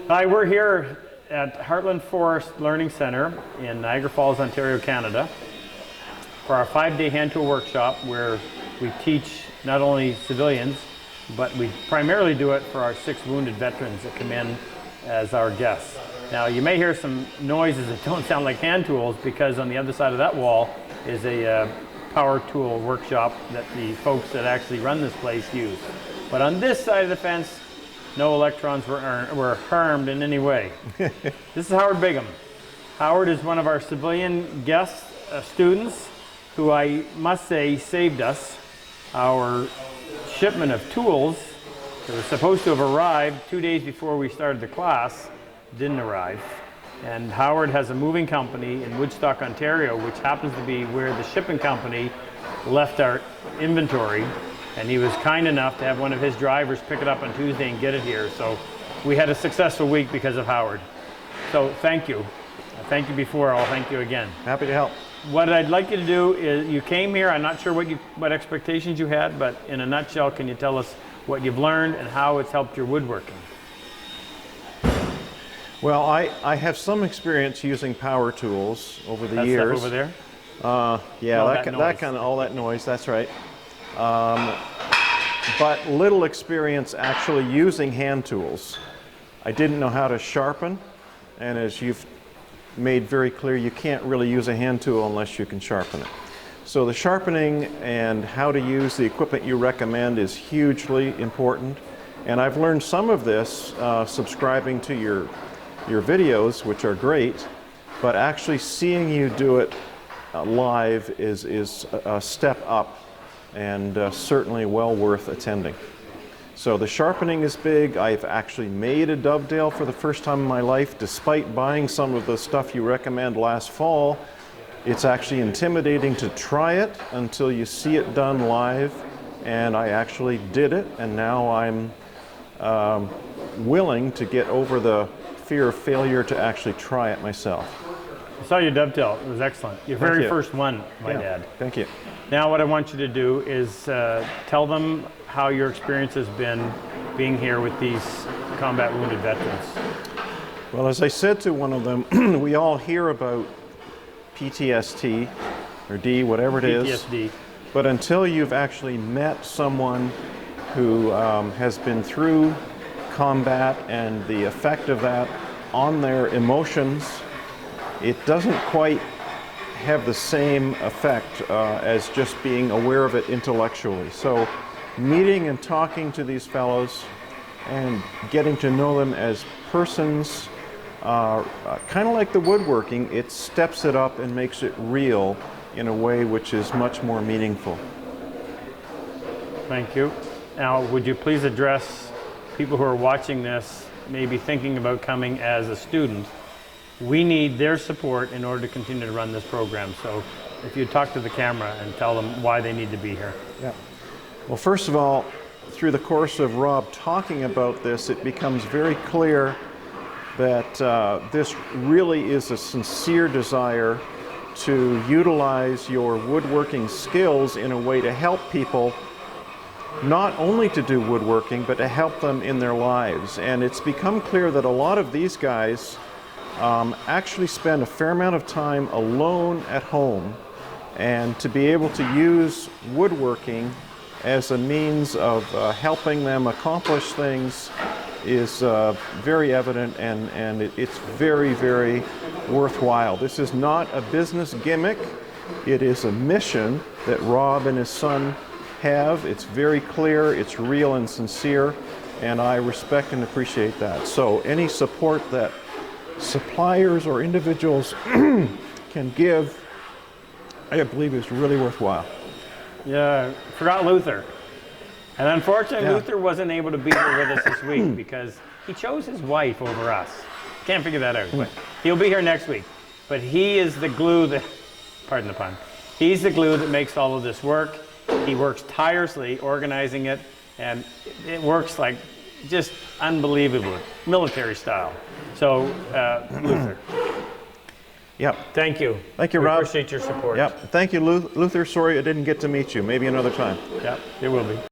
Hi, we're here at Heartland Forest Learning Center in Niagara Falls, Ontario, Canada for our 5-day hand tool workshop where we teach not only civilians, but we primarily do it for our 6 wounded veterans that come in as our guests. Now, you may hear some noises that don't sound like hand tools because on the other side of that wall is a power tool workshop that the folks that actually run this place use. But on this side of the fence, no electrons were harmed in any way. This is Howard Bigham. Howard is one of our civilian guest students who I must say saved us. Our shipment of tools that was supposed to have arrived 2 days before we started the class didn't arrive. And Howard has a moving company in Woodstock, Ontario, which happens to be where the shipping company left our inventory. And he was kind enough to have one of his drivers pick it up on Tuesday and get it here. So we had a successful week because of Howard. So thank you. Thank you before, I'll thank you again. Happy to help. What I'd like you to do is, you came here, I'm not sure what expectations you had, but in a nutshell, can you tell us what you've learned and how it's helped your woodworking? Well, I have some experience using power tools over the years. That stuff over there? Yeah, that kind of, all that noise, that's right. But little experience actually using hand tools. I didn't know how to sharpen, and as you've made very clear, you can't really use a hand tool unless you can sharpen it. So the sharpening and how to use the equipment you recommend is hugely important. And I've learned some of this subscribing to your videos, which are great, but actually seeing you do it live is a step up and certainly well worth attending. So the sharpening is big. I've actually made a dovetail for the first time in my life, despite buying some of the stuff you recommend last fall. It's actually intimidating to try it until you see it done live, and I actually did it, and now I'm willing to get over the fear of failure to actually try it myself. I saw your dovetail, it was excellent. Your very first one, might add. Thank you. Now what I want you to do is tell them how your experience has been being here with these combat wounded veterans. Well, as I said to one of them, we all hear about PTSD or D, whatever it is. PTSD. But until you've actually met someone who has been through combat and the effect of that on their emotions, it doesn't quite have the same effect as just being aware of it intellectually. So meeting and talking to these fellows and getting to know them as persons, kind of like the woodworking, it steps it up and makes it real in a way which is much more meaningful. Thank you. Now, would you please address people who are watching this, maybe thinking about coming as a student? We need their support in order to continue to run this program. So if you talk to the camera and tell them why they need to be here. Yeah. Well, first of all, through the course of Rob talking about this, it becomes very clear that this really is a sincere desire to utilize your woodworking skills in a way to help people, not only to do woodworking, but to help them in their lives. And it's become clear that a lot of these guys actually spend a fair amount of time alone at home, and to be able to use woodworking as a means of helping them accomplish things is very evident, and it's very, very worthwhile. This is not a business gimmick. It is a mission that Rob and his son have. It's very clear, it's real and sincere, and I respect and appreciate that. So any support that suppliers or individuals can give, I believe is really worthwhile. Yeah, I forgot Luther. And unfortunately, Luther wasn't able to be here with us this week because he chose his wife over us. Can't figure that out, but he'll be here next week. But he is the glue that, pardon the pun, he's the glue that makes all of this work. He works tirelessly organizing it, and it works like just unbelievable, military style. So, Luther. Yep. Thank you. Thank you, Rob. Appreciate your support. Yep. Thank you, Luther. Sorry I didn't get to meet you. Maybe another time. Yep, there will be.